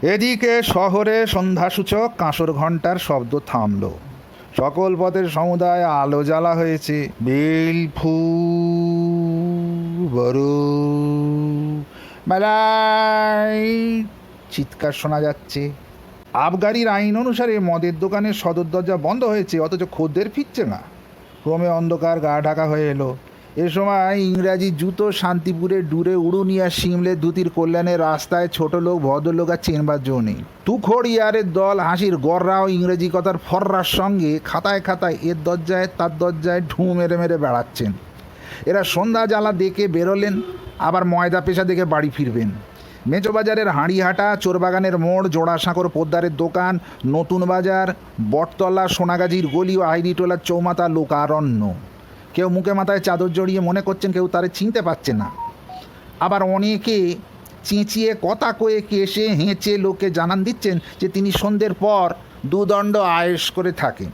এদিকে শহরে সন্ধ্যাসূচক কাঁসর ঘণ্টার শব্দ থামল। সকল পথের সমুদায় আলো জ্বালা হয়েছে। বেলফু বড় মেলায় চিৎকার শোনা যাচ্ছে। আবগারির আইন অনুসারে মদের দোকানের সদর দরজা বন্ধ হয়েছে, অথচ খদ্দের ফিরছে না। ক্রমে অন্ধকার গা ঢাকা হয়ে এলো। এ সময় ইংরাজি জুতো শান্তিপুরে ডুরে উড়ুনিয়া সিমলে ধুতির কল্যাণের রাস্তায় ছোট লোক ভদ্রলোক আর চেনবার জো নেই। তুখড়িয়ারের দল হাসির গররা ও ইংরেজি কথার ফর্রার সঙ্গে খাতায় খাতায় এর দরজায় তার দরজায় ঢু মেরে মেরে বেড়াচ্ছেন। এরা সন্ধ্যা জ্বালা দেখে বেরোলেন, আবার ময়দা পেশা দেখে বাড়ি ফিরবেন। মেচোবাজারের হাঁড়িহাটা, চোরবাগানের মোড়, জোড়াসাঁকোর পোদ্দারের দোকান, নতুন বাজার, বটতলা, সোনাগাজীর গলি ও আইডিটোলার চৌমাথা লোকারণ্য। কেউ মুখে মাথায় চাদর জড়িয়ে মনে করছেন কেউ তারে চিনতে পারছে না। আবার অনেকে চেঁচিয়ে কথা কয়ে কেসে হেঁচে লোকে জানান দিচ্ছেন যে তিনি সন্ধ্যের পর দুদণ্ড আয়েশ করে থাকেন।